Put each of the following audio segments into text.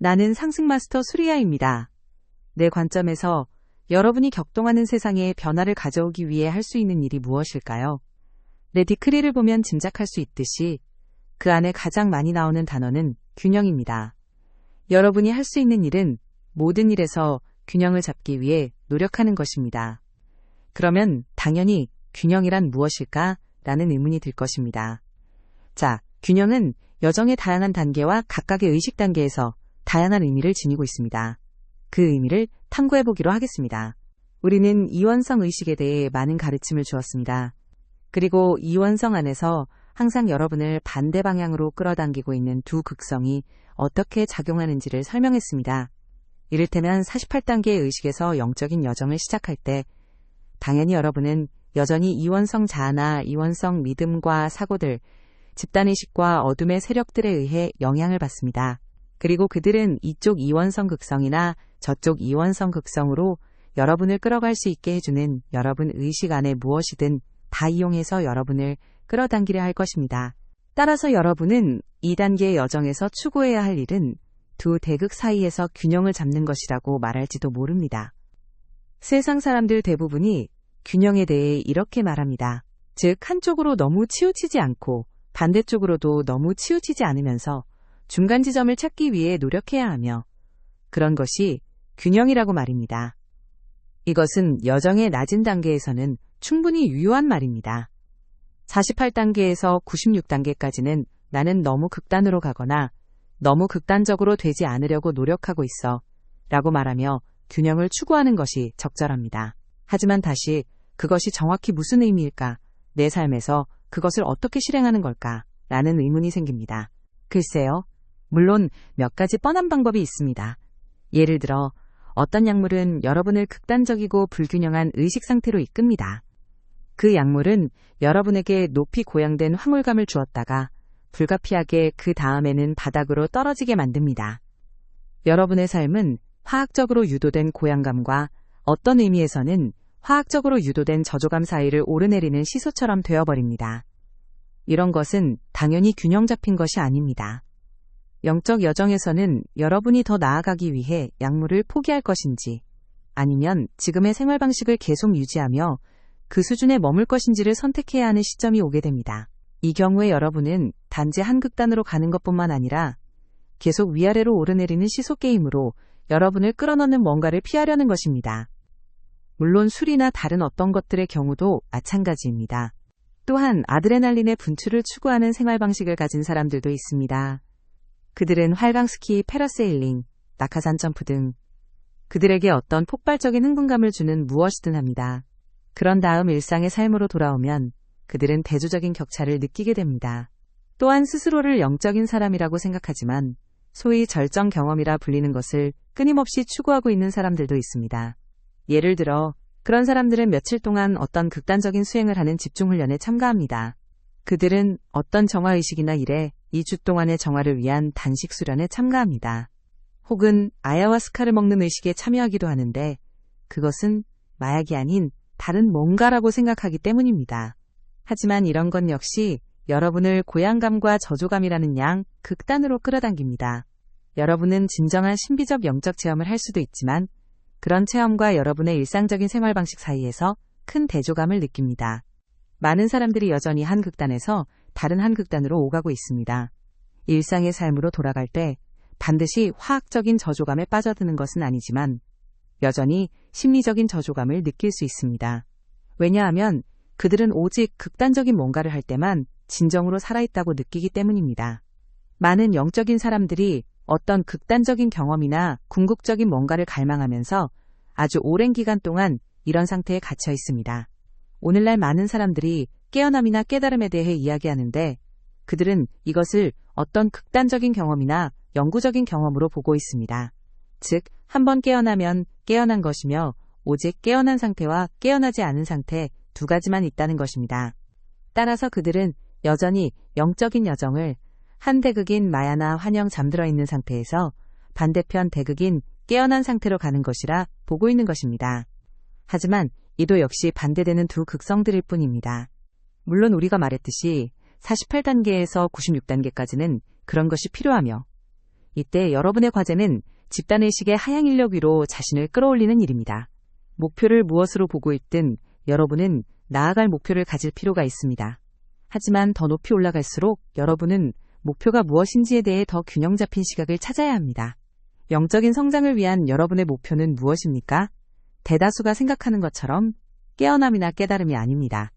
나는 상승마스터 수리아입니다. 내 관점에서 여러분이 격동하는 세상에 변화를 가져오기 위해 할 수 있는 일이 무엇일까요? 내 디크리를 보면 짐작할 수 있듯이 그 안에 가장 많이 나오는 단어는 균형입니다. 여러분이 할 수 있는 일은 모든 일에서 균형을 잡기 위해 노력하는 것입니다. 그러면 당연히 균형이란 무엇일까? 라는 의문이 들 것입니다. 자, 균형은 여정의 다양한 단계와 각각의 의식 단계에서 다양한 의미를 지니고 있습니다. 그 의미를 탐구해보기로 하겠습니다. 우리는 이원성 의식에 대해 많은 가르침을 주었습니다. 그리고 이원성 안에서 항상 여러분을 반대 방향으로 끌어당기고 있는 두 극성이 어떻게 작용하는지를 설명했습니다. 이를테면 48단계의 의식에서 영적인 여정을 시작할 때 당연히 여러분은 여전히 이원성 자아나 이원성 믿음과 사고들, 집단의식과 어둠의 세력들에 의해 영향을 받습니다. 그리고 그들은 이쪽 이원성 극성이나 저쪽 이원성 극성으로 여러분을 끌어갈 수 있게 해주는 여러분 의식 안에 무엇이든 다 이용해서 여러분을 끌어당기려 할 것입니다. 따라서 여러분은 2단계의 여정에서 추구해야 할 일은 두 대극 사이에서 균형을 잡는 것이라고 말할지도 모릅니다. 세상 사람들 대부분이 균형에 대해 이렇게 말합니다. 즉, 한쪽으로 너무 치우치지 않고 반대쪽으로도 너무 치우치지 않으면서 중간 지점을 찾기 위해 노력해야 하며 그런 것이 균형이라고 말입니다. 이것은 여정의 낮은 단계에서는 충분히 유효한 말입니다. 48단계에서 96단계까지는 나는 너무 극단으로 가거나 너무 극단적으로 되지 않으려고 노력하고 있어 라고 말하며 균형을 추구하는 것이 적절합니다. 하지만 다시 그것이 정확히 무슨 의미일까? 내 삶에서 그것을 어떻게 실행하는 걸까? 라는 의문이 생깁니다. 글쎄요. 물론 몇 가지 뻔한 방법이 있습니다. 예를 들어 어떤 약물은 여러분을 극단적이고 불균형한 의식 상태로 이끕니다. 그 약물은 여러분에게 높이 고양된 황홀감을 주었다가 불가피하게 그 다음에는 바닥으로 떨어지게 만듭니다. 여러분의 삶은 화학적으로 유도된 고양감과 어떤 의미에서는 화학적으로 유도된 저조감 사이를 오르내리는 시소처럼 되어버립니다. 이런 것은 당연히 균형 잡힌 것이 아닙니다. 영적 여정에서는 여러분이 더 나아가기 위해 약물을 포기할 것인지 아니면 지금의 생활 방식을 계속 유지하며 그 수준에 머물 것인지를 선택해야 하는 시점이 오게 됩니다. 이 경우에 여러분은 단지 한 극단으로 가는 것뿐만 아니라 계속 위아래로 오르내리는 시소 게임으로 여러분을 끌어넣는 뭔가를 피하려는 것입니다. 물론 술이나 다른 어떤 것들의 경우도 마찬가지입니다. 또한 아드레날린의 분출을 추구하는 생활 방식을 가진 사람들도 있습니다. 그들은 활강 스키, 패러세일링, 낙하산 점프 등 그들에게 어떤 폭발적인 흥분감을 주는 무엇이든 합니다. 그런 다음 일상의 삶으로 돌아오면 그들은 대조적인 격차를 느끼게 됩니다. 또한 스스로를 영적인 사람이라고 생각하지만 소위 절정 경험이라 불리는 것을 끊임없이 추구하고 있는 사람들도 있습니다. 예를 들어 그런 사람들은 며칠 동안 어떤 극단적인 수행을 하는 집중훈련에 참가합니다. 그들은 어떤 정화의식이나 일에 2주 동안의 정화를 위한 단식 수련에 참가합니다. 혹은 아야와스카를 먹는 의식에 참여하기도 하는데 그것은 마약이 아닌 다른 뭔가라고 생각하기 때문입니다. 하지만 이런 건 역시 여러분을 고양감과 저조감이라는 양 극단으로 끌어당깁니다. 여러분은 진정한 신비적 영적 체험을 할 수도 있지만 그런 체험과 여러분의 일상적인 생활 방식 사이에서 큰 대조감을 느낍니다. 많은 사람들이 여전히 한 극단에서 다른 한 극단으로 오가고 있습니다. 일상의 삶으로 돌아갈 때 반드시 화학적인 저조감에 빠져드는 것은 아니지만 여전히 심리적인 저조감을 느낄 수 있습니다. 왜냐하면 그들은 오직 극단적인 뭔가를 할 때만 진정으로 살아있다고 느끼기 때문입니다. 많은 영적인 사람들이 어떤 극단적인 경험이나 궁극적인 뭔가를 갈망하면서 아주 오랜 기간 동안 이런 상태에 갇혀 있습니다. 오늘날 많은 사람들이 깨어남이나 깨달음에 대해 이야기하는데 그들은 이것을 어떤 극단적인 경험이나 영구적인 경험으로 보고 있습니다. 즉, 한번 깨어나면 깨어난 것이며 오직 깨어난 상태와 깨어나지 않은 상태 두 가지만 있다는 것입니다. 따라서 그들은 여전히 영적인 여정을 한 대극인 마야나 환영 잠들어 있는 상태에서 반대편 대극인 깨어난 상태로 가는 것이라 보고 있는 것입니다. 하지만 이도 역시 반대되는 두 극성들일 뿐입니다. 물론 우리가 말했듯이 48단계에서 96단계까지는 그런 것이 필요하며 이때 여러분의 과제는 집단의식의 하향 인력 위로 자신을 끌어올리는 일입니다. 목표를 무엇으로 보고 있든 여러분은 나아갈 목표를 가질 필요가 있습니다. 하지만 더 높이 올라갈수록 여러분은 목표가 무엇인지에 대해 더 균형 잡힌 시각을 찾아야 합니다. 영적인 성장을 위한 여러분의 목표는 무엇입니까? 대다수가 생각하는 것처럼 깨어남이나 깨달음이 아닙니다.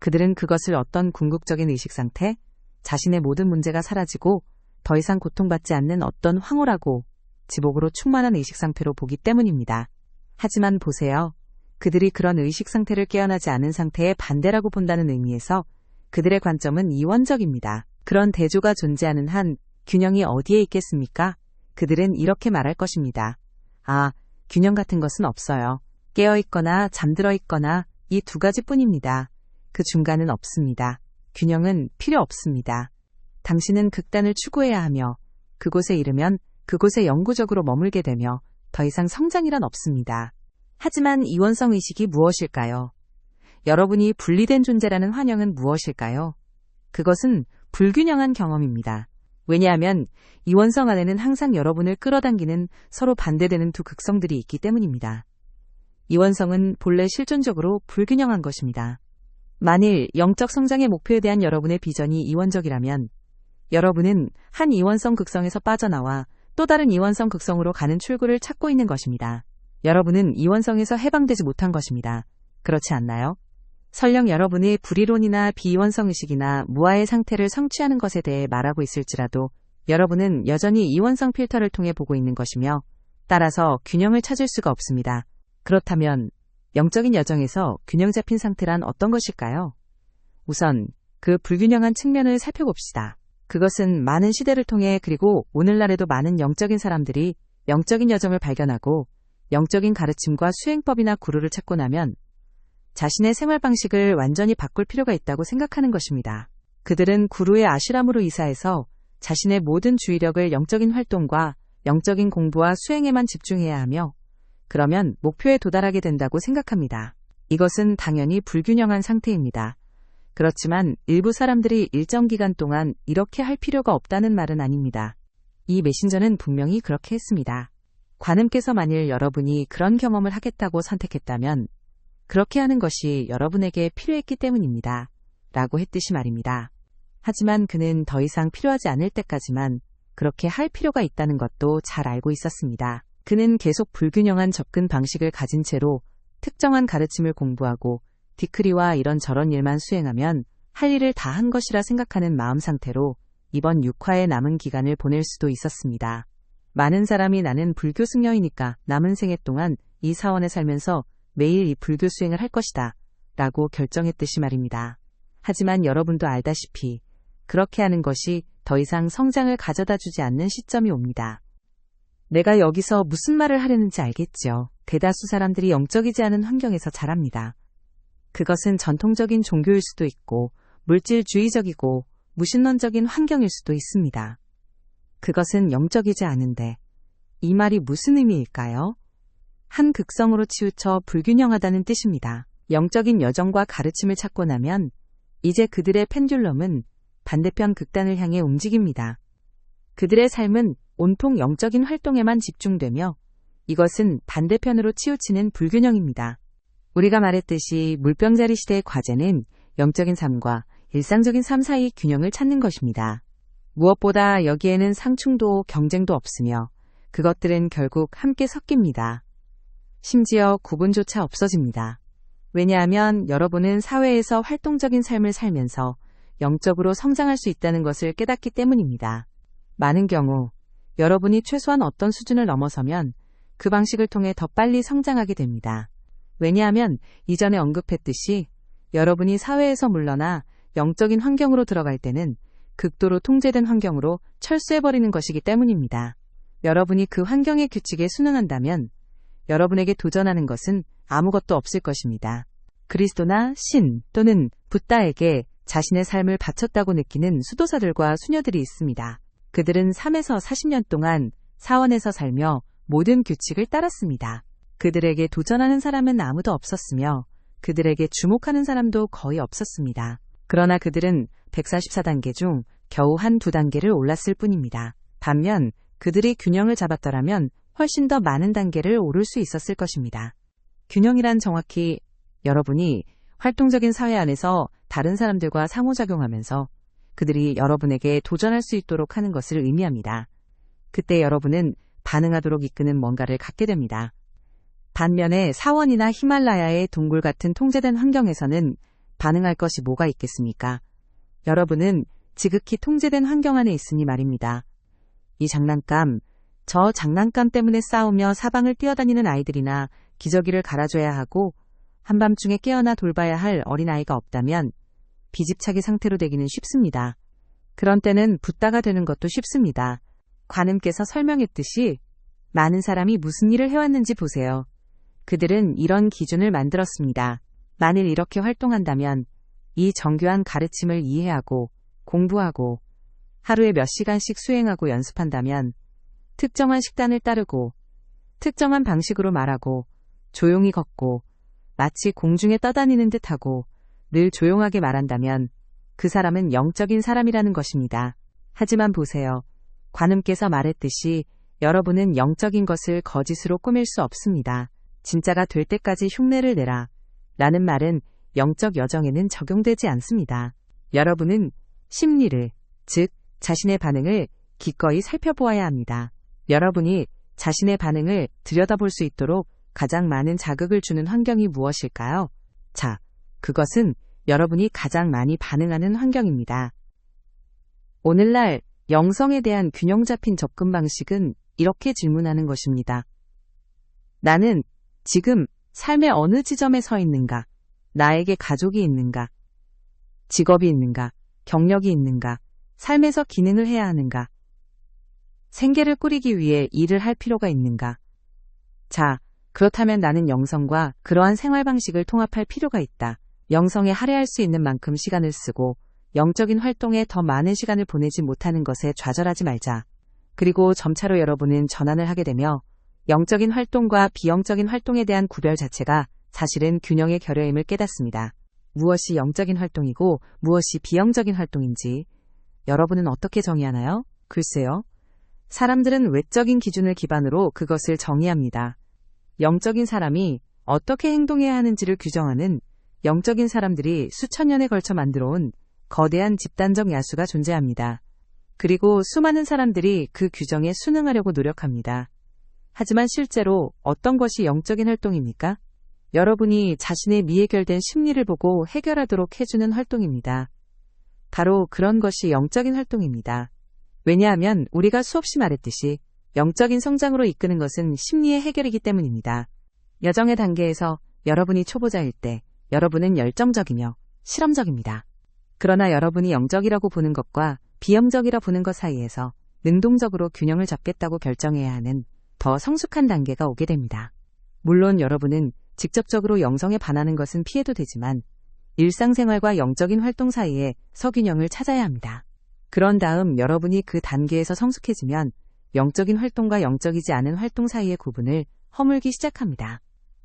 그들은 그것을 어떤 궁극적인 의식 상태, 자신의 모든 문제가 사라지고 더 이상 고통받지 않는 어떤 황홀하고 지복으로 충만한 의식 상태로 보기 때문입니다. 하지만 보세요. 그들이 그런 의식 상태를 깨어나지 않은 상태의 반대라고 본다는 의미에서 그들의 관점은 이원적입니다. 그런 대조가 존재하는 한 균형이 어디에 있겠습니까? 그들은 이렇게 말할 것입니다. 아, 균형 같은 것은 없어요. 깨어있거나 잠들어 있거나 이 두 가지뿐입니다. 그 중간은 없습니다. 균형은 필요 없습니다. 당신은 극단을 추구해야 하며 그곳에 이르면 그곳에 영구적으로 머물게 되며 더 이상 성장이란 없습니다. 하지만 이원성 의식이 무엇일까요? 여러분이 분리된 존재라는 환영은 무엇일까요? 그것은 불균형한 경험입니다. 왜냐하면 이원성 안에는 항상 여러분을 끌어당기는 서로 반대되는 두 극성들이 있기 때문입니다. 이원성은 본래 실존적으로 불균형한 것입니다. 만일 영적 성장의 목표에 대한 여러분의 비전이 이원적이라면 여러분은 한 이원성 극성에서 빠져나와 또 다른 이원성 극성으로 가는 출구를 찾고 있는 것입니다. 여러분은 이원성에서 해방되지 못한 것입니다. 그렇지 않나요? 설령 여러분이 불이론이나 비이원성 의식이나 무아의 상태를 성취하는 것에 대해 말하고 있을지라도 여러분은 여전히 이원성 필터를 통해 보고 있는 것이며 따라서 균형을 찾을 수가 없습니다. 그렇다면 영적인 여정에서 균형 잡힌 상태란 어떤 것일까요? 우선 그 불균형한 측면을 살펴봅시다. 그것은 많은 시대를 통해 그리고 오늘날에도 많은 영적인 사람들이 영적인 여정을 발견하고 영적인 가르침과 수행법이나 구루를 찾고 나면 자신의 생활 방식을 완전히 바꿀 필요가 있다고 생각하는 것입니다. 그들은 구루의 아슈람으로 이사해서 자신의 모든 주의력을 영적인 활동과 영적인 공부와 수행에만 집중해야 하며 그러면 목표에 도달하게 된다고 생각합니다. 이것은 당연히 불균형한 상태입니다. 그렇지만 일부 사람들이 일정 기간 동안 이렇게 할 필요가 없다는 말은 아닙니다. 이 메신저는 분명히 그렇게 했습니다. 관음께서 만일 여러분이 그런 경험을 하겠다고 선택했다면 그렇게 하는 것이 여러분에게 필요했기 때문입니다. 라고 했듯이 말입니다. 하지만 그는 더 이상 필요하지 않을 때까지만 그렇게 할 필요가 있다는 것도 잘 알고 있었습니다. 그는 계속 불균형한 접근 방식을 가진 채로 특정한 가르침을 공부하고 디크리와 이런저런 일만 수행하면 할 일을 다 한 것이라 생각하는 마음 상태로 이번 6화의 남은 기간을 보낼 수도 있었습니다. 많은 사람이 나는 불교 승려이니까 남은 생애 동안 이 사원에 살면서 매일 이 불교 수행을 할 것이다 라고 결정했듯이 말입니다. 하지만 여러분도 알다시피 그렇게 하는 것이 더 이상 성장을 가져다 주지 않는 시점이 옵니다. 내가 여기서 무슨 말을 하려는지 알겠죠. 대다수 사람들이 영적이지 않은 환경에서 자랍니다. 그것은 전통적인 종교일 수도 있고 물질주의적이고 무신론적인 환경일 수도 있습니다. 그것은 영적이지 않은데 이 말이 무슨 의미일까요? 한 극성으로 치우쳐 불균형하다는 뜻입니다. 영적인 여정과 가르침을 찾고 나면 이제 그들의 펜듈럼은 반대편 극단을 향해 움직입니다. 그들의 삶은 온통 영적인 활동에만 집중되며 이것은 반대편으로 치우치는 불균형입니다. 우리가 말했듯이 물병자리 시대의 과제는 영적인 삶과 일상적인 삶 사이 균형을 찾는 것입니다. 무엇보다 여기에는 상충도 경쟁도 없으며 그것들은 결국 함께 섞입니다. 심지어 구분조차 없어집니다. 왜냐하면 여러분은 사회에서 활동적인 삶을 살면서 영적으로 성장할 수 있다는 것을 깨닫기 때문입니다. 많은 경우 여러분이 최소한 어떤 수준을 넘어서면 그 방식을 통해 더 빨리 성장하게 됩니다. 왜냐하면 이전에 언급했듯이 여러분이 사회에서 물러나 영적인 환경으로 들어갈 때는 극도로 통제된 환경으로 철수해버리는 것이기 때문입니다. 여러분이 그 환경의 규칙에 순응한다면 여러분에게 도전하는 것은 아무것도 없을 것입니다. 그리스도나 신 또는 붓다에게 자신의 삶을 바쳤다고 느끼는 수도사들과 수녀들이 있습니다. 그들은 3에서 40년 동안 사원에서 살며 모든 규칙을 따랐습니다. 그들에게 도전하는 사람은 아무도 없었으며 그들에게 주목하는 사람도 거의 없었습니다. 그러나 그들은 144단계 중 겨우 한 2단계를 올랐을 뿐입니다. 반면 그들이 균형을 잡았더라면 훨씬 더 많은 단계를 오를 수 있었을 것입니다. 균형이란 정확히 여러분이 활동적인 사회 안에서 다른 사람들과 상호작용하면서 그들이 여러분에게 도전할 수 있도록 하는 것을 의미합니다. 그때 여러분은 반응하도록 이끄는 뭔가를 갖게 됩니다. 반면에 사원이나 히말라야의 동굴 같은 통제된 환경에서는 반응할 것이 뭐가 있겠습니까? 여러분은 지극히 통제된 환경 안에 있으니 말입니다. 이 장난감, 저 장난감 때문에 싸우며 사방을 뛰어다니는 아이들이나 기저귀를 갈아줘야 하고 한밤중에 깨어나 돌봐야 할 어린아이가 없다면 비집착의 상태로 되기는 쉽습니다. 그런 때는 붓다가 되는 것도 쉽습니다. 관음께서 설명했듯이 많은 사람이 무슨 일을 해왔는지 보세요. 그들은 이런 기준을 만들었습니다. 만일 이렇게 활동한다면 이 정교한 가르침을 이해하고 공부하고 하루에 몇 시간씩 수행하고 연습한다면 특정한 식단을 따르고 특정한 방식으로 말하고 조용히 걷고 마치 공중에 떠다니는 듯하고 늘 조용하게 말한다면 그 사람은 영적인 사람이라는 것입니다. 하지만 보세요. 관음께서 말했듯이 여러분은 영적인 것을 거짓으로 꾸밀 수 없습니다. 진짜가 될 때까지 흉내를 내라 라는 말은 영적 여정에는 적용되지 않습니다. 여러분은 심리를, 즉 자신의 반응을 기꺼이 살펴보아야 합니다. 여러분이 자신의 반응을 들여다볼 수 있도록 가장 많은 자극을 주는 환경이 무엇일까요? 자, 그것은 여러분이 가장 많이 반응하는 환경입니다. 오늘날 영성에 대한 균형 잡힌 접근 방식은 이렇게 질문하는 것입니다. 나는 지금 삶의 어느 지점에 서 있는가? 나에게 가족이 있는가? 직업이 있는가? 경력이 있는가? 삶에서 기능을 해야 하는가? 생계를 꾸리기 위해 일을 할 필요가 있는가? 자, 그렇다면 나는 영성과 그러한 생활 방식을 통합할 필요가 있다. 영성에 할애할 수 있는 만큼 시간을 쓰고 영적인 활동에 더 많은 시간을 보내지 못하는 것에 좌절하지 말자. 그리고 점차로 여러분은 전환을 하게 되며 영적인 활동과 비영적인 활동에 대한 구별 자체가 사실은 균형의 결여임을 깨닫습니다. 무엇이 영적인 활동이고 무엇이 비영적인 활동인지 여러분은 어떻게 정의하나요? 글쎄요. 사람들은 외적인 기준을 기반으로 그것을 정의합니다. 영적인 사람이 어떻게 행동해야 하는지를 규정하는 영적인 사람들이 수천 년에 걸쳐 만들어온 거대한 집단적 야수가 존재합니다. 그리고 수많은 사람들이 그 규정에 순응하려고 노력합니다. 하지만 실제로 어떤 것이 영적인 활동입니까? 여러분이 자신의 미해결된 심리를 보고 해결하도록 해주는 활동입니다. 바로 그런 것이 영적인 활동입니다. 왜냐하면 우리가 수없이 말했듯이 영적인 성장으로 이끄는 것은 심리의 해결이기 때문입니다. 여정의 단계에서 여러분이 초보자일 때 여러분은 열정적이며 실험적입니다. 그러나 여러분이 영적이라고 보는 것과 비영적이라 보는 것 사이에서 능동적으로 균형을 잡겠다고 결정해야 하는 더 성숙한 단계가 오게 됩니다. 물론 여러분은 직접적으로 영성에 반하는 것은 피해도 되지만 일상생활과 영적인 활동 사이에 서균형을 찾아야 합니다. 그런 다음 여러분이 그 단계에서 성숙해지면 영적인 활동과 영적이지 않은 활동 사이의 구분을 허물기 시작합니다.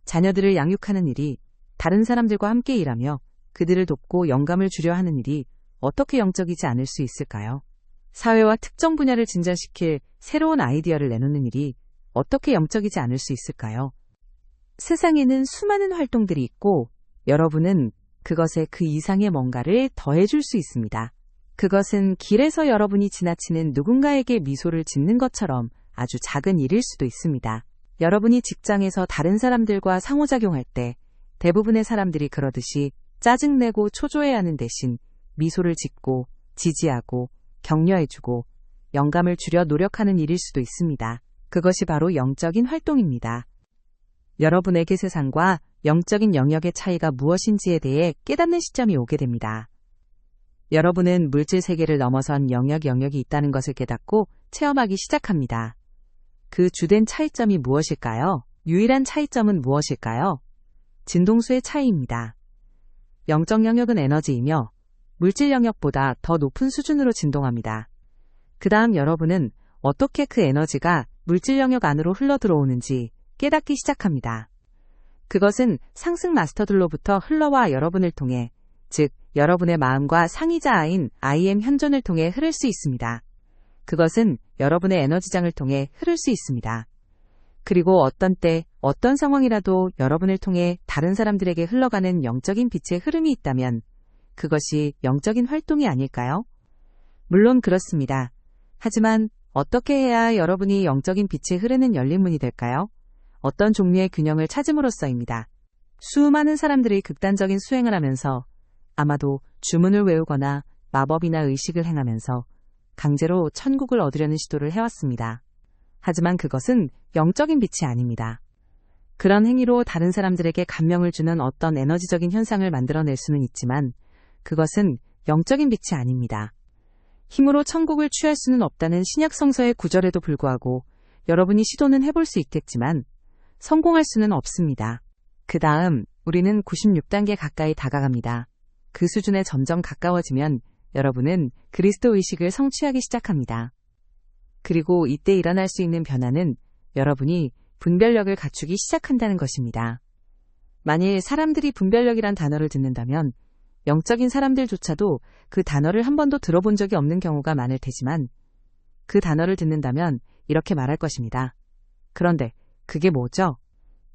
자녀들을 양육하는 일이 다른 사람들과 함께 일하며 그들을 돕고 영감을 주려 하는 일이 어떻게 영적이지 않을 수 있을까요? 사회와 특정 분야를 진전시킬 새로운 아이디어를 내놓는 일이 어떻게 영적이지 않을 수 있을까요? 세상에는 수많은 활동들이 있고 여러분은 그것에 그 이상의 뭔가를 더해줄 수 있습니다. 그것은 길에서 여러분이 지나치는 누군가에게 미소를 짓는 것처럼 아주 작은 일일 수도 있습니다. 여러분이 직장에서 다른 사람들과 상호작용할 때 대부분의 사람들이 그러듯이 짜증내고 초조해하는 대신 미소를 짓고 지지하고 격려해주고 영감을 주려 노력하는 일일 수도 있습니다. 그것이 바로 영적인 활동입니다. 여러분에게 세상과 영적인 영역의 차이가 무엇인지에 대해 깨닫는 시점이 오게 됩니다. 여러분은 물질 세계를 넘어선 영역이 있다는 것을 깨닫고 체험하기 시작합니다. 그 주된 차이점이 무엇일까요? 유일한 차이점은 무엇일까요? 진동수의 차이입니다. 영적 영역은 에너지이며 물질 영역보다 더 높은 수준으로 진동합니다. 그 다음 여러분은 어떻게 그 에너지가 물질 영역 안으로 흘러 들어오는지 깨닫기 시작합니다. 그것은 상승 마스터들로부터 흘러와 여러분을 통해, 즉 여러분의 마음과 상이자아인 I am 현존을 통해 흐를 수 있습니다. 그것은 여러분의 에너지장을 통해 흐를 수 있습니다. 그리고 어떤 때, 어떤 상황이라도 여러분을 통해 다른 사람들에게 흘러가는 영적인 빛의 흐름이 있다면 그것이 영적인 활동이 아닐까요? 물론 그렇습니다. 하지만 어떻게 해야 여러분이 영적인 빛이 흐르는 열린 문이 될까요? 어떤 종류의 균형을 찾음으로써입니다. 수많은 사람들이 극단적인 수행을 하면서 아마도 주문을 외우거나 마법이나 의식을 행하면서 강제로 천국을 얻으려는 시도를 해왔습니다. 하지만 그것은 영적인 빛이 아닙니다. 그런 행위로 다른 사람들에게 감명을 주는 어떤 에너지적인 현상을 만들어낼 수는 있지만 그것은 영적인 빛이 아닙니다. 힘으로 천국을 취할 수는 없다는 신약 성서의 구절에도 불구하고 여러분이 시도는 해볼 수 있겠지만 성공할 수는 없습니다. 그 다음 우리는 96단계 가까이 다가갑니다. 그 수준에 점점 가까워지면 여러분은 그리스도 의식을 성취하기 시작합니다. 그리고 이때 일어날 수 있는 변화는 여러분이 분별력을 갖추기 시작한다는 것입니다. 만일 사람들이 분별력이란 단어를 듣는다면 영적인 사람들조차도 그 단어를 한 번도 들어본 적이 없는 경우가 많을 테지만 그 단어를 듣는다면 이렇게 말할 것입니다. 그런데 그게 뭐죠?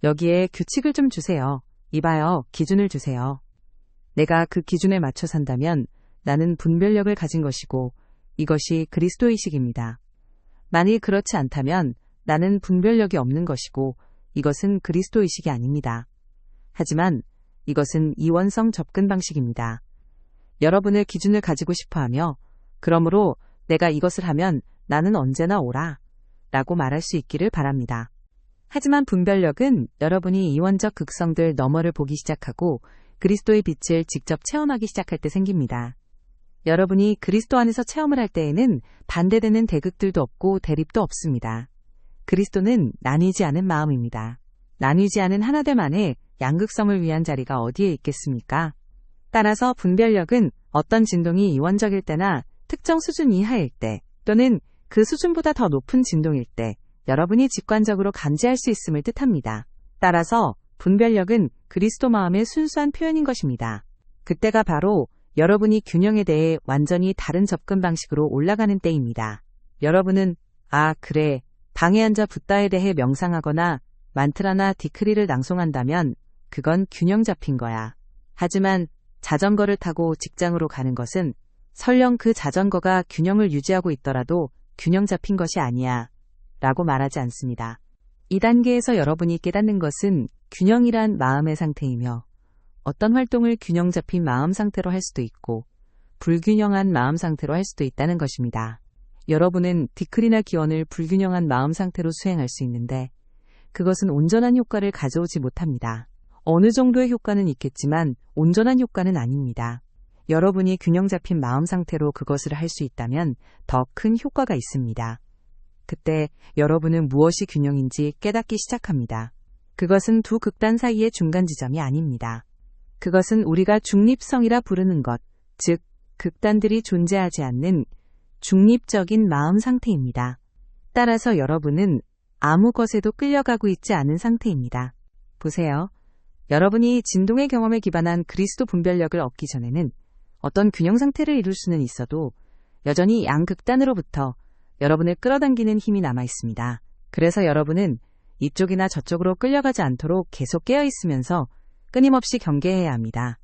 여기에 규칙을 좀 주세요. 이봐요, 기준을 주세요. 내가 그 기준에 맞춰 산다면 나는 분별력을 가진 것이고 이것이 그리스도의식입니다. 만일 그렇지 않다면 나는 분별력이 없는 것이고 이것은 그리스도의식이 아닙니다. 하지만 이것은 이원성 접근 방식입니다. 여러분을 기준을 가지고 싶어하며 그러므로 내가 이것을 하면 나는 언제나 옳아 라고 말할 수 있기를 바랍니다. 하지만 분별력은 여러분이 이원적 극성들 너머를 보기 시작하고 그리스도의 빛을 직접 체험하기 시작할 때 생깁니다. 여러분이 그리스도 안에서 체험을 할 때에는 반대되는 대극들도 없고 대립도 없습니다. 그리스도는 나뉘지 않은 마음입니다. 나뉘지 않은 하나됨 안에 양극성을 위한 자리가 어디에 있겠습니까? 따라서 분별력은 어떤 진동이 이원적일 때나 특정 수준 이하일 때 또는 그 수준보다 더 높은 진동일 때 여러분이 직관적으로 감지할 수 있음을 뜻합니다. 따라서 분별력은 그리스도 마음의 순수한 표현인 것입니다. 그때가 바로 여러분이 균형에 대해 완전히 다른 접근 방식으로 올라가는 때입니다. 여러분은 그래, 방에 앉아 붓다에 대해 명상하거나 만트라나 디크리를 낭송한다면 그건 균형 잡힌 거야. 하지만 자전거를 타고 직장으로 가는 것은 설령 그 자전거가 균형을 유지하고 있더라도 균형 잡힌 것이 아니야 라고 말하지 않습니다. 이 단계에서 여러분이 깨닫는 것은 균형이란 마음의 상태이며 어떤 활동을 균형 잡힌 마음 상태로 할 수도 있고 불균형한 마음 상태로 할 수도 있다는 것입니다. 여러분은 디크리나 기원을 불균형한 마음 상태로 수행할 수 있는데 그것은 온전한 효과를 가져오지 못합니다. 어느 정도의 효과는 있겠지만 온전한 효과는 아닙니다. 여러분이 균형 잡힌 마음 상태로 그것을 할 수 있다면 더 큰 효과가 있습니다. 그때 여러분은 무엇이 균형인지 깨닫기 시작합니다. 그것은 두 극단 사이의 중간 지점이 아닙니다. 그것은 우리가 중립성이라 부르는 것, 즉 극단들이 존재하지 않는 중립적인 마음 상태입니다. 따라서 여러분은 아무 것에도 끌려가고 있지 않은 상태입니다. 보세요. 여러분이 진동의 경험에 기반한 그리스도 분별력을 얻기 전에는 어떤 균형 상태를 이룰 수는 있어도 여전히 양극단으로부터 여러분을 끌어당기는 힘이 남아 있습니다. 그래서 여러분은 이쪽이나 저쪽으로 끌려가지 않도록 계속 깨어 있으면서 끊임없이 경계해야 합니다.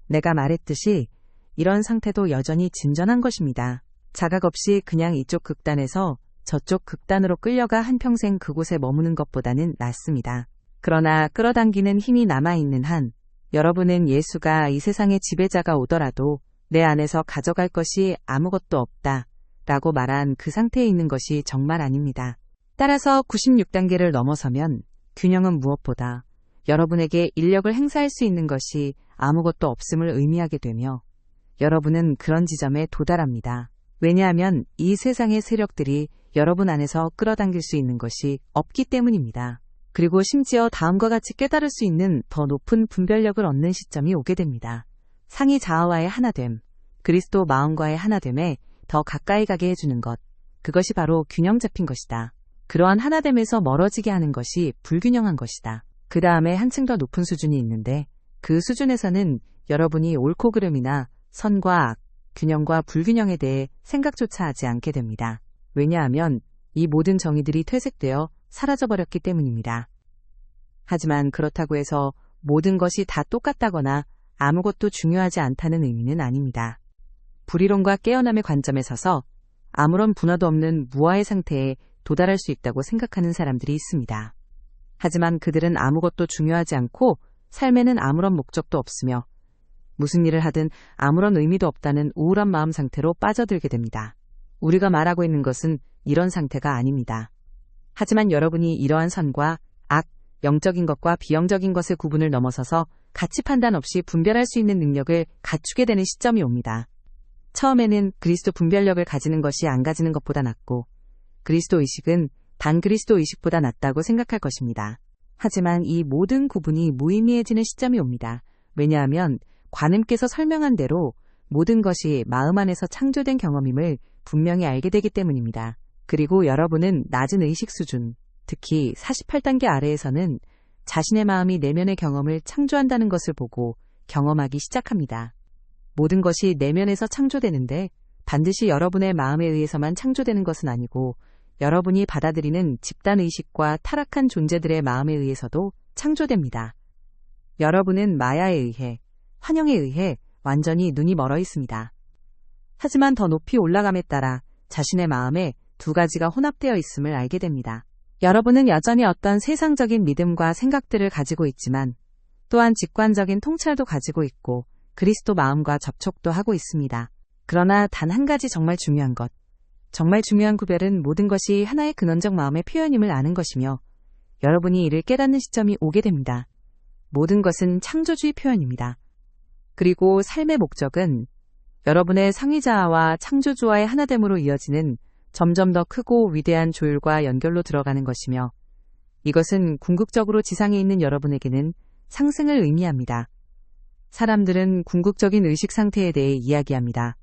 내가 말했듯이 이런 상태도 여전히 진전한 것입니다. 자각 없이 그냥 이쪽 극단에서 저쪽 극단으로 끌려가 한평생 그곳에 머무는 것보다는 낫습니다. 그러나 끌어당기는 힘이 남아있는 한 여러분은 예수가 이 세상의 지배자가 오더라도 내 안에서 가져갈 것이 아무것도 없다 라고 말한 그 상태에 있는 것이 정말 아닙니다. 따라서 96단계를 넘어서면 균형은 무엇보다 여러분에게 인력을 행사할 수 있는 것이 아무것도 없음을 의미하게 되며 여러분은 그런 지점에 도달합니다. 왜냐하면 이 세상의 세력들이 여러분 안에서 끌어당길 수 있는 것이 없기 때문입니다. 그리고 심지어 다음과 같이 깨달을 수 있는 더 높은 분별력을 얻는 시점이 오게 됩니다. 상위 자아와의 하나됨, 그리스도 마음과의 하나됨에 더 가까이 가게 해주는 것, 그것이 바로 균형 잡힌 것이다. 그러한 하나됨에서 멀어지게 하는 것이 불균형한 것이다. 그 다음에 한층 더 높은 수준이 있는데 그 수준에서는 여러분이 옳고 그름이나 선과 악, 균형과 불균형에 대해 생각조차 하지 않게 됩니다. 왜냐하면 이 모든 정의들이 퇴색되어 사라져버렸기 때문입니다. 하지만 그렇다고 해서 모든 것이 다 똑같다거나 아무것도 중요하지 않다는 의미는 아닙니다. 불이론과 깨어남의 관점에 서서 아무런 분화도 없는 무아의 상태에 도달할 수 있다고 생각하는 사람들이 있습니다. 하지만 그들은 아무것도 중요하지 않고 삶에는 아무런 목적도 없으며 무슨 일을 하든 아무런 의미도 없다는 우울한 마음 상태로 빠져들게 됩니다. 우리가 말하고 있는 것은 이런 상태가 아닙니다. 하지만 여러분이 이러한 선과 악, 영적인 것과 비영적인 것의 구분을 넘어서서 가치 판단 없이 분별할 수 있는 능력을 갖추게 되는 시점이 옵니다. 처음에는 그리스도 분별력을 가지는 것이 안 가지는 것보다 낫고 그리스도 의식은 반그리스도 의식보다 낫다고 생각할 것입니다. 하지만 이 모든 구분이 무의미해지는 시점이 옵니다. 왜냐하면 관음께서 설명한 대로 모든 것이 마음 안에서 창조된 경험임을 분명히 알게 되기 때문입니다. 그리고 여러분은 낮은 의식 수준, 특히 48단계 아래에서는 자신의 마음이 내면의 경험을 창조한다는 것을 보고 경험하기 시작합니다. 모든 것이 내면에서 창조되는데 반드시 여러분의 마음에 의해서만 창조되는 것은 아니고 여러분이 받아들이는 집단의식과 타락한 존재들의 마음에 의해서도 창조됩니다. 여러분은 마야에 의해, 환영에 의해 완전히 눈이 멀어 있습니다. 하지만 더 높이 올라감에 따라 자신의 마음에 두 가지가 혼합되어 있음을 알게 됩니다. 여러분은 여전히 어떤 세상적인 믿음과 생각들을 가지고 있지만 또한 직관적인 통찰도 가지고 있고 그리스도 마음과 접촉도 하고 있습니다. 그러나 단 한 가지 정말 중요한 것, 정말 중요한 구별은 모든 것이 하나의 근원적 마음의 표현임을 아는 것이며 여러분이 이를 깨닫는 시점이 오게 됩니다. 모든 것은 창조주의 표현입니다. 그리고 삶의 목적은 여러분의 상위자아와 창조주와의 하나됨으로 이어지는 점점 더 크고 위대한 조율과 연결로 들어가는 것이며 이것은 궁극적으로 지상에 있는 여러분에게는 상승을 의미합니다. 사람들은 궁극적인 의식 상태에 대해 이야기합니다.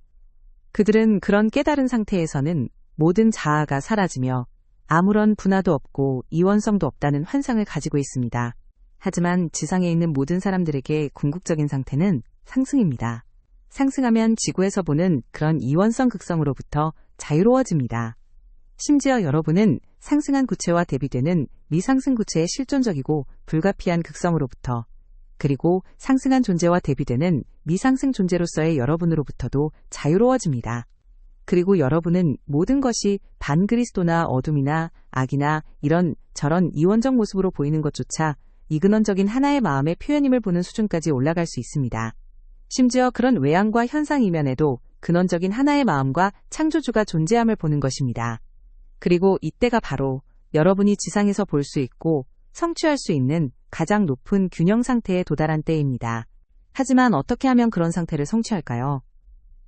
그들은 그런 깨달은 상태에서는 모든 자아가 사라지며 아무런 분화도 없고 이원성도 없다는 환상을 가지고 있습니다. 하지만 지상에 있는 모든 사람들에게 궁극적인 상태는 상승입니다. 상승하면 지구에서 보는 그런 이원성 극성으로부터 자유로워집니다. 심지어 여러분은 상승한 구체와 대비되는 미상승 구체의 실존적이고 불가피한 극성으로부터 그리고 상승한 존재와 대비되는 미상승 존재로서의 여러분으로부터도 자유로워집니다. 그리고 여러분은 모든 것이 반그리스도나 어둠이나 악이나 이런 저런 이원적 모습으로 보이는 것조차 이근원적인 하나의 마음의 표현임을 보는 수준까지 올라갈 수 있습니다. 심지어 그런 외양과 현상 이면에도 근원적인 하나의 마음과 창조주가 존재함을 보는 것입니다. 그리고 이때가 바로 여러분이 지상에서 볼 수 있고 성취할 수 있는 가장 높은 균형 상태에 도달한 때입니다. 하지만 어떻게 하면 그런 상태를 성취할까요?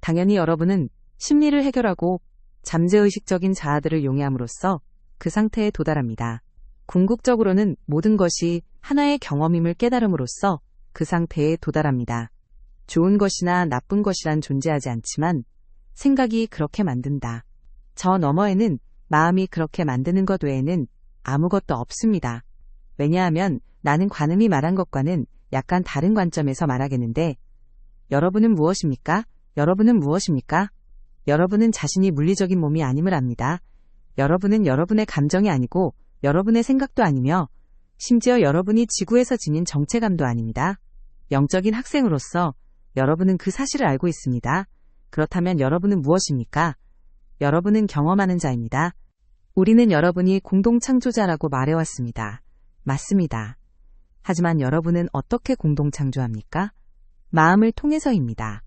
당연히 여러분은 심리를 해결하고 잠재의식적인 자아들을 용해함으로써 그 상태에 도달합니다. 궁극적으로는 모든 것이 하나의 경험임을 깨달음으로써 그 상태에 도달합니다. 좋은 것이나 나쁜 것이란 존재하지 않지만 생각이 그렇게 만든다. 저 너머에는 마음이 그렇게 만드는 것 외에는 아무것도 없습니다. 왜냐하면 나는 관음이 말한 것과는 약간 다른 관점에서 말하겠는데 여러분은 무엇입니까? 여러분은 무엇입니까? 여러분은 자신이 물리적인 몸이 아님을 압니다. 여러분은 여러분의 감정이 아니고 여러분의 생각도 아니며 심지어 여러분이 지구에서 지닌 정체감도 아닙니다. 영적인 학생으로서 여러분은 그 사실을 알고 있습니다. 그렇다면 여러분은 무엇입니까? 여러분은 경험하는 자입니다. 우리는 여러분이 공동창조자라고 말해왔습니다. 맞습니다. 하지만 여러분은 어떻게 공동창조합니까? 마음을 통해서입니다.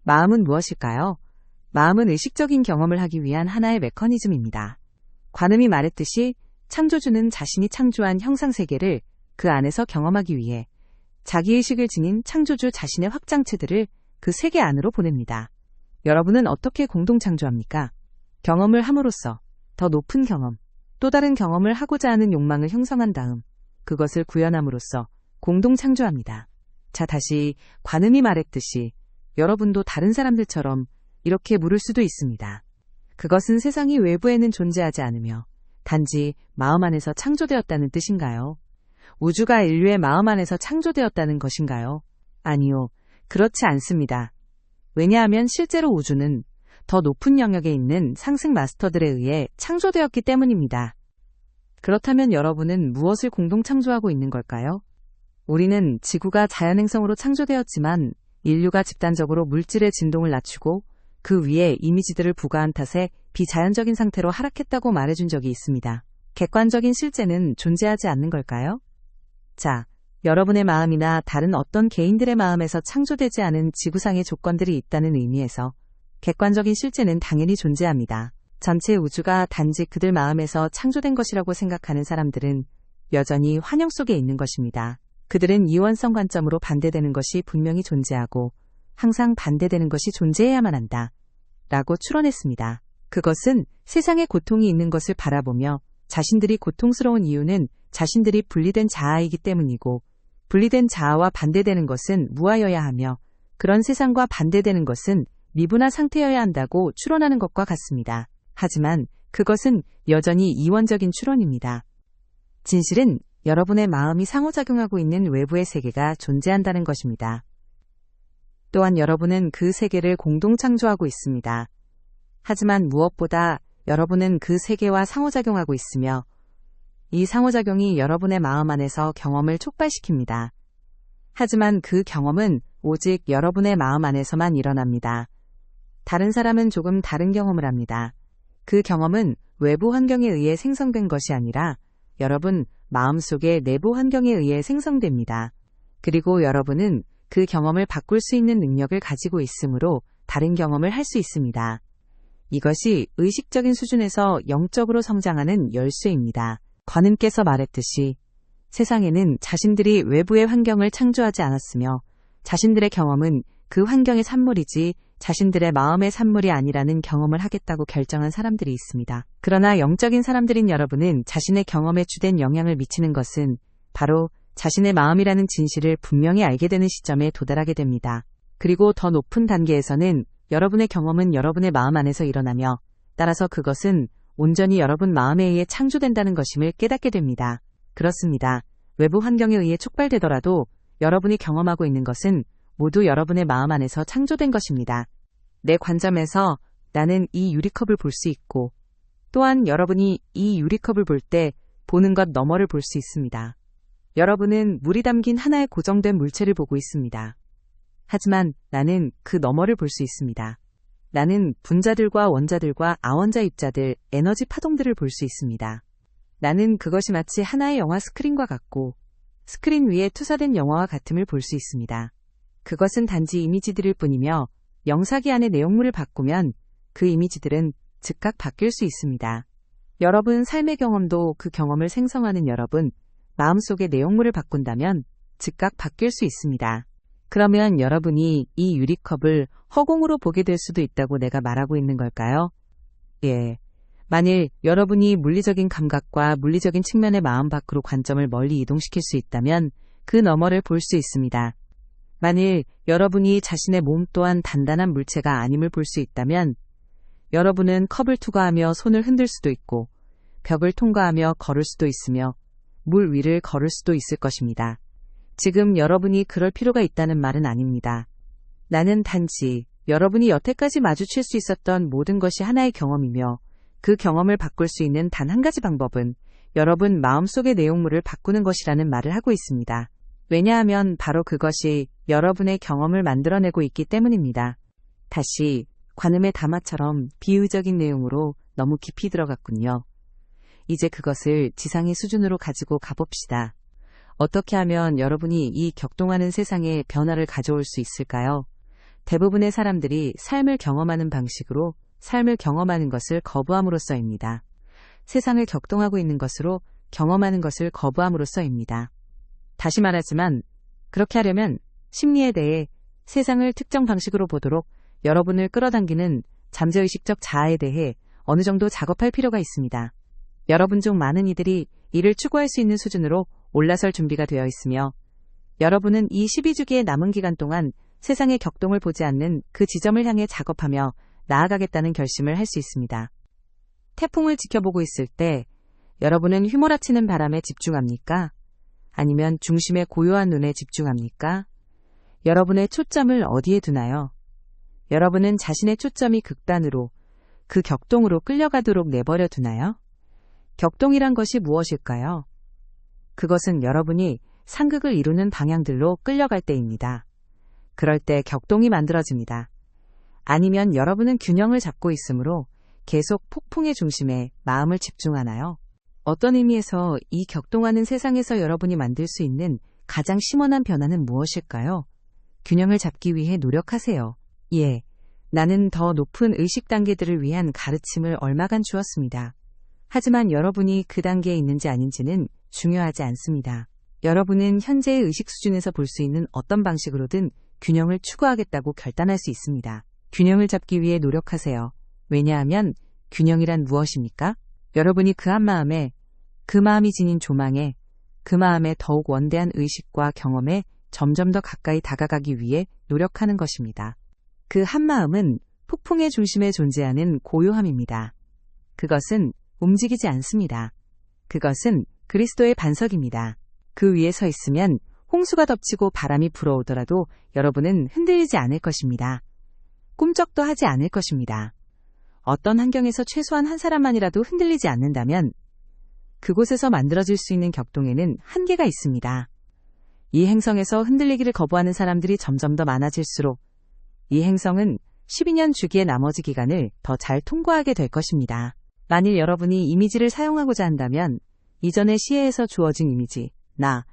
마음은 무엇일까요? 마음은 의식적인 경험을 하기 위한 하나의 메커니즘입니다. 관음이 말했듯이 창조주는 자신이 창조한 형상세계를 그 안에서 경험하기 위해 자기의식을 지닌 창조주 자신의 확장체들을 그 세계 안으로 보냅니다. 여러분은 어떻게 공동창조합니까? 경험을 함으로써 더 높은 경험, 또 다른 경험을 하고자 하는 욕망을 형성한 다음 그것을 구현함으로써 공동창조합니다. 자, 다시 관음이 말했듯이 여러분도 다른 사람들처럼 이렇게 물을 수도 있습니다. 그것은 세상이 외부에는 존재하지 않으며 단지 마음 안에서 창조되었다는 뜻인가요? 우주가 인류의 마음 안에서 창조되었다는 것인가요? 아니요, 그렇지 않습니다. 왜냐하면 실제로 우주는 더 높은 영역에 있는 상승 마스터들에 의해 창조되었기 때문입니다. 그렇다면 여러분은 무엇을 공동 창조하고 있는 걸까요? 우리는 지구가 자연행성으로 창조되었지만 인류가 집단적으로 물질의 진동을 낮추고 그 위에 이미지들을 부과한 탓에 비자연적인 상태로 하락했다고 말해준 적이 있습니다. 객관적인 실제는 존재하지 않는 걸까요? 자, 여러분의 마음이나 다른 어떤 개인들의 마음에서 창조되지 않은 지구상의 조건들이 있다는 의미에서 객관적인 실제는 당연히 존재합니다. 전체 우주가 단지 그들 마음에서 창조된 것이라고 생각하는 사람들은 여전히 환영 속에 있는 것입니다. 그들은 이원성 관점으로 반대되는 것이 분명히 존재하고 항상 반대되는 것이 존재해야만 한다. 라고 추론했습니다. 그것은 세상에 고통이 있는 것을 바라보며 자신들이 고통스러운 이유는 자신들이 분리된 자아이기 때문이고 분리된 자아와 반대되는 것은 무아여야 하며 그런 세상과 반대되는 것은 미분화 상태여야 한다고 추론하는 것과 같습니다. 하지만 그것은 여전히 이원적인 추론입니다. 진실은 여러분의 마음이 상호작용하고 있는 외부의 세계가 존재한다는 것입니다. 또한 여러분은 그 세계를 공동 창조하고 있습니다. 하지만 무엇보다 여러분은 그 세계와 상호작용하고 있으며 이 상호작용이 여러분의 마음 안에서 경험을 촉발시킵니다. 하지만 그 경험은 오직 여러분의 마음 안에서만 일어납니다. 다른 사람은 조금 다른 경험을 합니다. 그 경험은 외부 환경에 의해 생성된 것이 아니라 여러분 마음속의 내부 환경에 의해 생성됩니다. 그리고 여러분은 그 경험을 바꿀 수 있는 능력을 가지고 있으므로 다른 경험을 할 수 있습니다. 이것이 의식적인 수준에서 영적으로 성장하는 열쇠입니다. 관음께서 말했듯이 세상에는 자신들이 외부의 환경을 창조하지 않았으며 자신들의 경험은 그 환경의 산물이지 자신들의 마음의 산물이 아니라는 경험을 하겠다고 결정한 사람들이 있습니다. 그러나 영적인 사람들인 여러분은 자신의 경험에 주된 영향을 미치는 것은 바로 자신의 마음이라는 진실을 분명히 알게 되는 시점에 도달하게 됩니다. 그리고 더 높은 단계에서는 여러분의 경험은 여러분의 마음 안에서 일어나며 따라서 그것은 온전히 여러분 마음에 의해 창조된다는 것임을 깨닫게 됩니다. 그렇습니다. 외부 환경에 의해 촉발되더라도 여러분이 경험하고 있는 것은 모두 여러분의 마음 안에서 창조된 것입니다. 내 관점에서 나는 이 유리컵을 볼 수 있고 또한 여러분이 이 유리컵을 볼 때 보는 것 너머를 볼 수 있습니다. 여러분은 물이 담긴 하나의 고정된 물체를 보고 있습니다. 하지만 나는 그 너머를 볼 수 있습니다. 나는 분자들과 원자들과 아원자 입자들, 에너지 파동들을 볼 수 있습니다. 나는 그것이 마치 하나의 영화 스크린과 같고 스크린 위에 투사된 영화와 같음을 볼 수 있습니다. 그것은 단지 이미지들일 뿐이며 영상기 안의 내용물을 바꾸면 그 이미지들은 즉각 바뀔 수 있습니다. 여러분 삶의 경험도 그 경험을 생성하는 여러분 마음속의 내용물을 바꾼다면 즉각 바뀔 수 있습니다. 그러면 여러분이 이 유리컵을 허공으로 보게 될 수도 있다고 내가 말하고 있는 걸까요? 예. 만일 여러분이 물리적인 감각과 물리적인 측면의 마음 밖으로 관점을 멀리 이동시킬 수 있다면 그 너머를 볼 수 있습니다. 만일 여러분이 자신의 몸 또한 단단한 물체가 아님을 볼 수 있다면 여러분은 컵을 투과하며 손을 흔들 수도 있고 벽을 통과하며 걸을 수도 있으며 물 위를 걸을 수도 있을 것입니다. 지금 여러분이 그럴 필요가 있다는 말은 아닙니다. 나는 단지 여러분이 여태까지 마주칠 수 있었던 모든 것이 하나의 경험이며 그 경험을 바꿀 수 있는 단 한 가지 방법은 여러분 마음속의 내용물을 바꾸는 것이라는 말을 하고 있습니다. 왜냐하면 바로 그것이 여러분의 경험을 만들어내고 있기 때문입니다. 다시 관음의 담화처럼 비유적인 내용으로 너무 깊이 들어갔군요. 이제 그것을 지상의 수준으로 가지고 가봅시다. 어떻게 하면 여러분이 이 격동하는 세상에 변화를 가져올 수 있을까요? 대부분의 사람들이 삶을 경험하는 방식으로 삶을 경험하는 것을 거부함으로써입니다. 세상을 격동하고 있는 것으로 경험하는 것을 거부함으로써입니다. 다시 말하지만 그렇게 하려면 심리에 대해 세상을 특정 방식으로 보도록 여러분을 끌어당기는 잠재의식적 자아에 대해 어느 정도 작업할 필요가 있습니다. 여러분 중 많은 이들이 이를 추구할 수 있는 수준으로 올라설 준비가 되어 있으며 여러분은 이 12주기의 남은 기간 동안 세상의 격동을 보지 않는 그 지점을 향해 작업하며 나아가겠다는 결심을 할 수 있습니다. 태풍을 지켜보고 있을 때 여러분은 휘몰아치는 바람에 집중합니까? 아니면 중심의 고요한 눈에 집중합니까? 여러분의 초점을 어디에 두나요? 여러분은 자신의 초점이 극단으로, 그 격동으로 끌려가도록 내버려 두나요? 격동이란 것이 무엇일까요? 그것은 여러분이 상극을 이루는 방향들로 끌려갈 때입니다. 그럴 때 격동이 만들어집니다. 아니면 여러분은 균형을 잡고 있으므로 계속 폭풍의 중심에 마음을 집중하나요? 어떤 의미에서 이 격동하는 세상에서 여러분이 만들 수 있는 가장 심원한 변화는 무엇일까요? 균형을 잡기 위해 노력하세요. 예, 나는 더 높은 의식 단계들을 위한 가르침을 얼마간 주었습니다. 하지만 여러분이 그 단계에 있는지 아닌지는 중요하지 않습니다. 여러분은 현재의 의식 수준에서 볼 수 있는 어떤 방식으로든 균형을 추구하겠다고 결단할 수 있습니다. 균형을 잡기 위해 노력하세요. 왜냐하면 균형이란 무엇입니까? 여러분이 그 한마음에, 그 마음이 지닌 조망에, 그 마음에 더욱 원대한 의식과 경험에 점점 더 가까이 다가가기 위해 노력하는 것입니다. 그 한마음은 폭풍의 중심에 존재하는 고요함입니다. 그것은 움직이지 않습니다. 그것은 그리스도의 반석입니다. 그 위에 서 있으면 홍수가 덮치고 바람이 불어오더라도 여러분은 흔들리지 않을 것입니다. 꿈쩍도 하지 않을 것입니다. 어떤 환경에서 최소한 한 사람만이라도 흔들리지 않는다면 그곳에서 만들어질 수 있는 격동에는 한계가 있습니다. 이 행성에서 흔들리기를 거부하는 사람들이 점점 더 많아질수록 이 행성은 12년 주기의 나머지 기간을 더 잘 통과하게 될 것입니다. 만일 여러분이 이미지를 사용하고자 한다면 이전의 시혜에서 주어진 이미지, 나,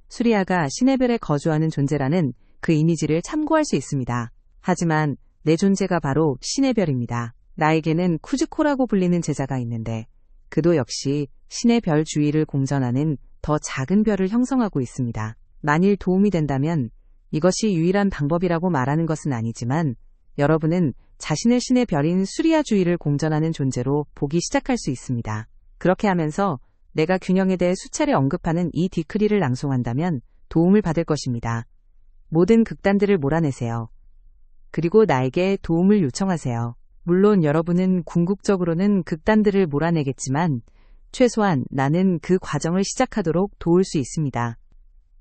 수리아가 신의 별에 거주하는 존재라는 그 이미지를 참고할 수 있습니다. 하지만 내 존재가 바로 신의 별입니다. 나에게는 쿠즈코라고 불리는 제자가 있는데 그도 역시 신의 별 주위를 공전하는 더 작은 별을 형성하고 있습니다. 만일 도움이 된다면 이것이 유일한 방법이라고 말하는 것은 아니지만 여러분은 자신을 신의 별인 수리아 주위를 공전하는 존재로 보기 시작할 수 있습니다. 그렇게 하면서 내가 균형에 대해 수차례 언급하는 이 디크리를 낭송한다면 도움을 받을 것입니다. 모든 극단들을 몰아내세요. 그리고 나에게 도움을 요청하세요. 물론 여러분은 궁극적으로는 극단들을 몰아내겠지만 최소한 나는 그 과정을 시작하도록 도울 수 있습니다.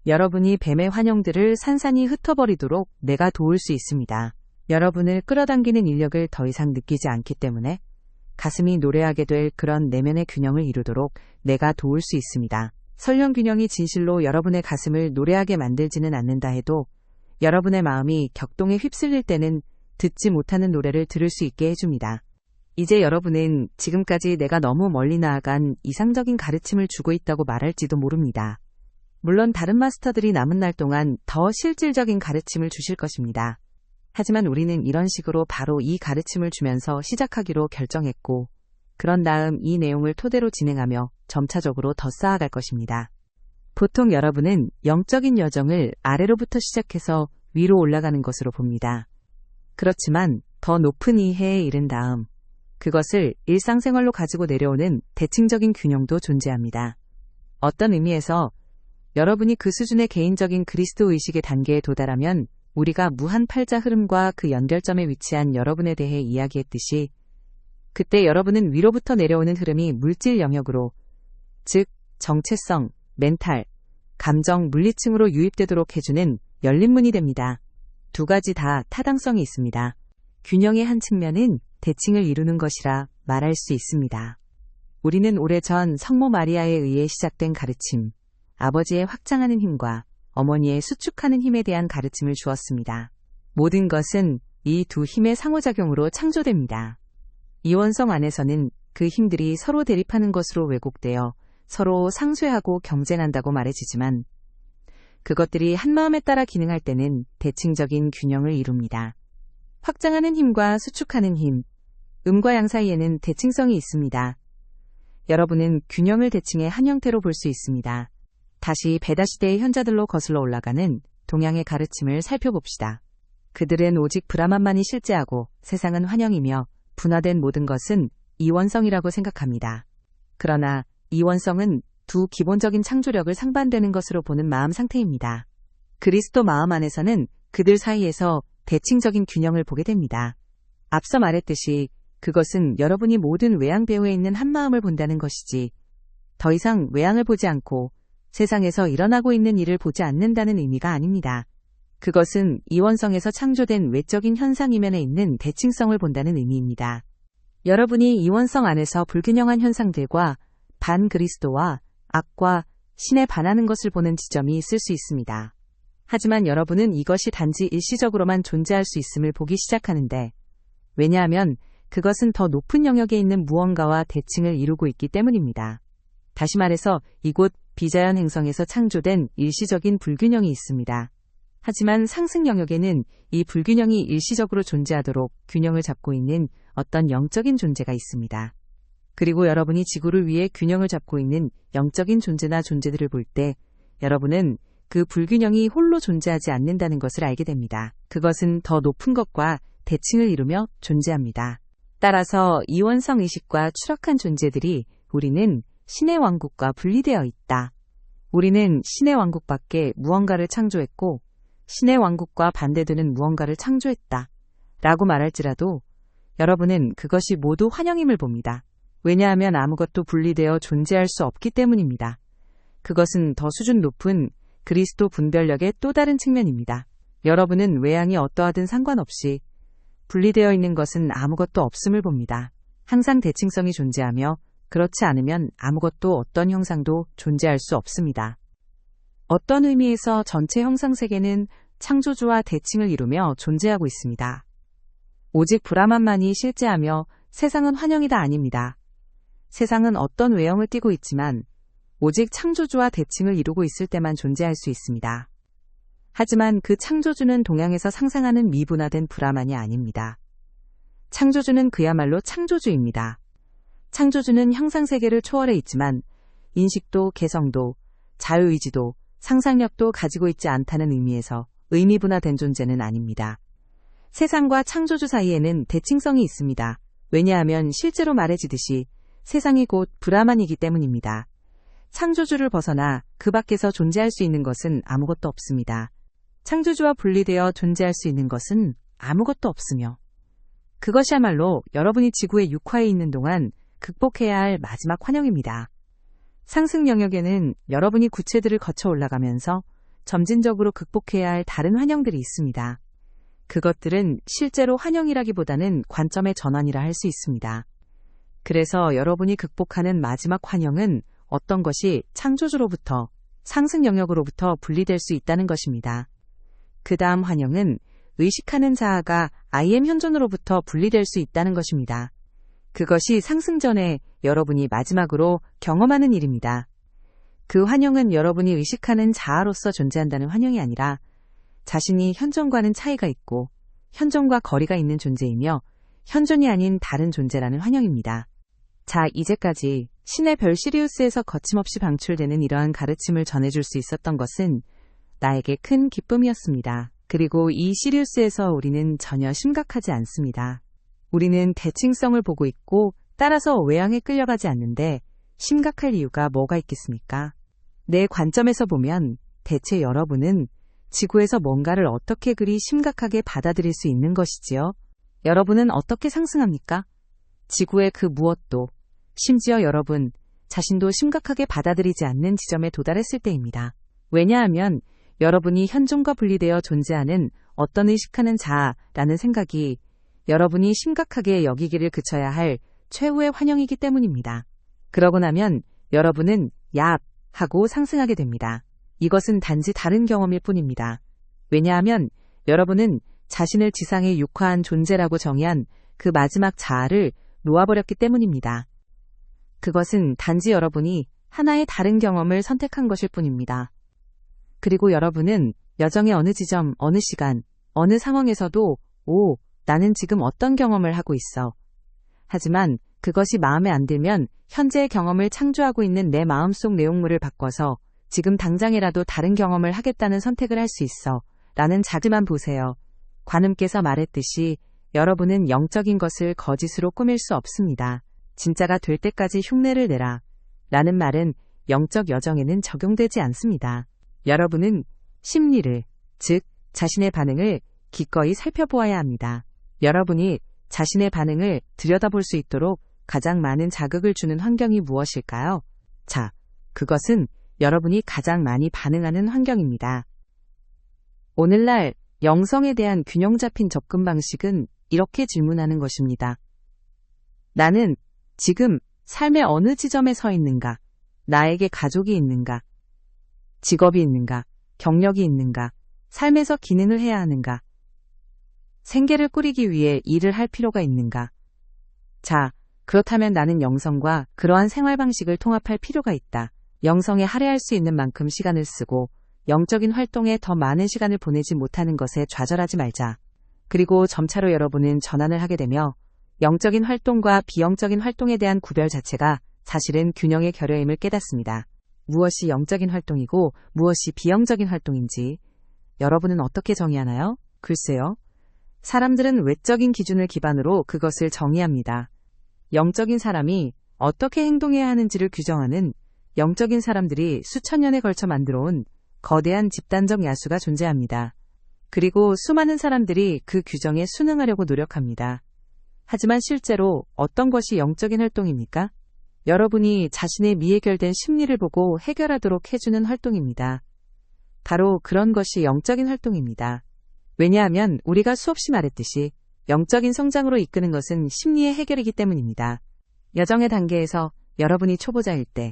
여러분이 뱀의 환영들을 산산이 흩어버리도록 내가 도울 수 있습니다. 여러분을 끌어당기는 인력을 더 이상 느끼지 않기 때문에 가슴이 노래하게 될 그런 내면의 균형을 이루도록 내가 도울 수 있습니다. 설령 균형이 진실로 여러분의 가슴을 노래하게 만들지는 않는다 해도 여러분의 마음이 격동에 휩쓸릴 때는 듣지 못하는 노래를 들을 수 있게 해줍니다. 이제 여러분은 지금까지 내가 너무 멀리 나아간 이상적인 가르침을 주고 있다고 말할지도 모릅니다. 물론 다른 마스터들이 남은 날 동안 더 실질적인 가르침을 주실 것입니다. 하지만 우리는 이런 식으로 바로 이 가르침을 주면서 시작하기로 결정했고, 그런 다음 이 내용을 토대로 진행하며 점차적으로 더 쌓아갈 것입니다. 보통 여러분은 영적인 여정을 아래로부터 시작해서 위로 올라가는 것으로 봅니다. 그렇지만 더 높은 이해에 이른 다음, 그것을 일상생활로 가지고 내려오는 대칭적인 균형도 존재합니다. 어떤 의미에서 여러분이 그 수준의 개인적인 그리스도 의식의 단계에 도달하면 우리가 무한 팔자 흐름과 그 연결점에 위치한 여러분에 대해 이야기했듯이 그때 여러분은 위로부터 내려오는 흐름이 물질 영역으로, 즉 정체성, 멘탈, 감정, 물리층으로 유입되도록 해주는 열린 문이 됩니다. 두 가지 다 타당성이 있습니다. 균형의 한 측면은 대칭을 이루는 것이라 말할 수 있습니다. 우리는 오래전 성모 마리아에 의해 시작된 가르침, 아버지의 확장하는 힘과 어머니의 수축하는 힘에 대한 가르침을 주었습니다. 모든 것은 이 두 힘의 상호작용으로 창조됩니다. 이원성 안에서는 그 힘들이 서로 대립하는 것으로 왜곡되어 서로 상쇄하고 경쟁한다고 말해지지만 그것들이 한마음에 따라 기능할 때는 대칭적인 균형을 이룹니다. 확장하는 힘과 수축하는 힘, 음과 양 사이에는 대칭성이 있습니다. 여러분은 균형을 대칭의 한 형태로 볼 수 있습니다. 다시 베다 시대의 현자들로 거슬러 올라가는 동양의 가르침을 살펴봅시다. 그들은 오직 브라만만이 실제하고 세상은 환영이며 분화된 모든 것은 이원성이라고 생각합니다. 그러나 이원성은 두 기본적인 창조력을 상반되는 것으로 보는 마음 상태입니다. 그리스도 마음 안에서는 그들 사이에서 대칭적인 균형을 보게 됩니다. 앞서 말했듯이 그것은 여러분이 모든 외양 배후에 있는 한 마음을 본다는 것이지 더 이상 외양을 보지 않고 세상에서 일어나고 있는 일을 보지 않는다는 의미가 아닙니다. 그것은 이원성에서 창조된 외적인 현상 이면에 있는 대칭성을 본다는 의미입니다. 여러분이 이원성 안에서 불균형한 현상들과 반그리스도와 악과 신에 반하는 것을 보는 지점이 있을 수 있습니다. 하지만 여러분은 이것이 단지 일시적으로만 존재할 수 있음을 보기 시작하는데, 왜냐하면 그것은 더 높은 영역에 있는 무언가와 대칭을 이루고 있기 때문입니다. 다시 말해서 이곳 비자연 행성에서 창조된 일시적인 불균형이 있습니다. 하지만 상승 영역에는 이 불균형이 일시적으로 존재하도록 균형을 잡고 있는 어떤 영적인 존재가 있습니다. 그리고 여러분이 지구를 위해 균형을 잡고 있는 영적인 존재나 존재들을 볼 때 여러분은 그 불균형이 홀로 존재하지 않는다는 것을 알게 됩니다. 그것은 더 높은 것과 대칭을 이루며 존재합니다. 따라서 이원성 의식과 추락한 존재들이 우리는 신의 왕국과 분리되어 있다. 우리는 신의 왕국 밖에 무언가를 창조했고 신의 왕국과 반대되는 무언가를 창조했다. 라고 말할지라도 여러분은 그것이 모두 환영임을 봅니다. 왜냐하면 아무것도 분리되어 존재할 수 없기 때문입니다. 그것은 더 수준 높은 그리스도 분별력의 또 다른 측면입니다. 여러분은 외양이 어떠하든 상관없이 분리되어 있는 것은 아무것도 없음을 봅니다. 항상 대칭성이 존재하며 그렇지 않으면 아무것도 어떤 형상도 존재할 수 없습니다. 어떤 의미에서 전체 형상세계는 창조주와 대칭을 이루며 존재하고 있습니다. 오직 브라만만이 실제하며 세상은 환영이다 아닙니다. 세상은 어떤 외형을 띠고 있지만 오직 창조주와 대칭을 이루고 있을 때만 존재할 수 있습니다. 하지만 그 창조주는 동양에서 상상하는 미분화된 브라만이 아닙니다. 창조주는 그야말로 창조주입니다. 창조주는 형상세계를 초월해 있지만 인식도 개성도 자유의지도 상상력도 가지고 있지 않다는 의미에서 의미분화된 존재는 아닙니다. 세상과 창조주 사이에는 대칭성이 있습니다. 왜냐하면 실제로 말해지듯이 세상이 곧 브라만이기 때문입니다. 창조주를 벗어나 그 밖에서 존재할 수 있는 것은 아무것도 없습니다. 창조주와 분리되어 존재할 수 있는 것은 아무것도 없으며 그것이야말로 여러분이 지구의 육화에 있는 동안 극복해야 할 마지막 환영입니다. 상승 영역에는 여러분이 구체들을 거쳐 올라가면서 점진적으로 극복해야 할 다른 환영들이 있습니다. 그것들은 실제로 환영이라기보다는 관점의 전환이라 할 수 있습니다. 그래서 여러분이 극복하는 마지막 환영은 어떤 것이 창조주로부터 상승 영역으로부터 분리될 수 있다는 것입니다. 그 다음 환영은 의식하는 자아가 I am 현존으로부터 분리될 수 있다는 것입니다. 그것이 상승 전에 여러분이 마지막으로 경험하는 일입니다. 그 환영은 여러분이 의식하는 자아로서 존재한다는 환영이 아니라 자신이 현존과는 차이가 있고 현존과 거리가 있는 존재이며 현존이 아닌 다른 존재라는 환영입니다. 자, 이제까지 신의 별 시리우스에서 거침없이 방출되는 이러한 가르침을 전해줄 수 있었던 것은 나에게 큰 기쁨이었습니다. 그리고 이 시리우스에서 우리는 전혀 심각하지 않습니다. 우리는 대칭성을 보고 있고 따라서 외양에 끌려가지 않는데 심각할 이유가 뭐가 있겠습니까? 내 관점에서 보면 대체 여러분은 지구에서 뭔가를 어떻게 그리 심각하게 받아들일 수 있는 것이지요? 여러분은 어떻게 상승합니까? 지구의 그 무엇도, 심지어 여러분 자신도 심각하게 받아들이지 않는 지점에 도달했을 때입니다. 왜냐하면 여러분이 현존과 분리되어 존재하는 어떤 의식하는 자아라는 생각이 여러분이 심각하게 여기기를 그쳐야 할 최후의 환영이기 때문입니다. 그러고 나면 여러분은 얍! 하고 상승하게 됩니다. 이것은 단지 다른 경험일 뿐입니다. 왜냐하면 여러분은 자신을 지상에 육화한 존재라고 정의한 그 마지막 자아를 놓아버렸기 때문입니다. 그것은 단지 여러분이 하나의 다른 경험을 선택한 것일 뿐입니다. 그리고 여러분은 여정의 어느 지점, 어느 시간, 어느 상황에서도 오, 나는 지금 어떤 경험을 하고 있어. 하지만 그것이 마음에 안 들면 현재의 경험을 창조하고 있는 내 마음속 내용물을 바꿔서 지금 당장이라도 다른 경험을 하겠다는 선택을 할 수 있어. 라는 자그만 보세요. 관음께서 말했듯이 여러분은 영적인 것을 거짓으로 꾸밀 수 없습니다. 진짜가 될 때까지 흉내를 내라. 라는 말은 영적 여정에는 적용되지 않습니다. 여러분은 심리를, 즉 자신의 반응을 기꺼이 살펴보아야 합니다. 여러분이 자신의 반응을 들여다볼 수 있도록 가장 많은 자극을 주는 환경이 무엇일까요? 자, 그것은 여러분이 가장 많이 반응하는 환경입니다. 오늘날 영성에 대한 균형 잡힌 접근 방식은 이렇게 질문하는 것입니다. 나는 지금 삶의 어느 지점에 서 있는가? 나에게 가족이 있는가? 직업이 있는가? 경력이 있는가? 삶에서 기능을 해야 하는가? 생계를 꾸리기 위해 일을 할 필요가 있는가? 자, 그렇다면 나는 영성과 그러한 생활 방식을 통합할 필요가 있다. 영성에 할애할 수 있는 만큼 시간을 쓰고 영적인 활동에 더 많은 시간을 보내지 못하는 것에 좌절하지 말자. 그리고 점차로 여러분은 전환을 하게 되며 영적인 활동과 비영적인 활동에 대한 구별 자체가 사실은 균형의 결여임을 깨닫습니다. 무엇이 영적인 활동이고 무엇이 비영적인 활동인지 여러분은 어떻게 정의하나요? 글쎄요. 사람들은 외적인 기준을 기반으로 그것을 정의합니다. 영적인 사람이 어떻게 행동해야 하는지를 규정하는 영적인 사람들이 수천 년에 걸쳐 만들어온 거대한 집단적 야수가 존재합니다. 그리고 수많은 사람들이 그 규정에 순응하려고 노력합니다. 하지만 실제로 어떤 것이 영적인 활동입니까? 여러분이 자신의 미해결된 심리를 보고 해결하도록 해주는 활동입니다. 바로 그런 것이 영적인 활동입니다. 왜냐하면 우리가 수없이 말했듯이 영적인 성장으로 이끄는 것은 심리의 해결이기 때문입니다. 여정의 단계에서 여러분이 초보자일 때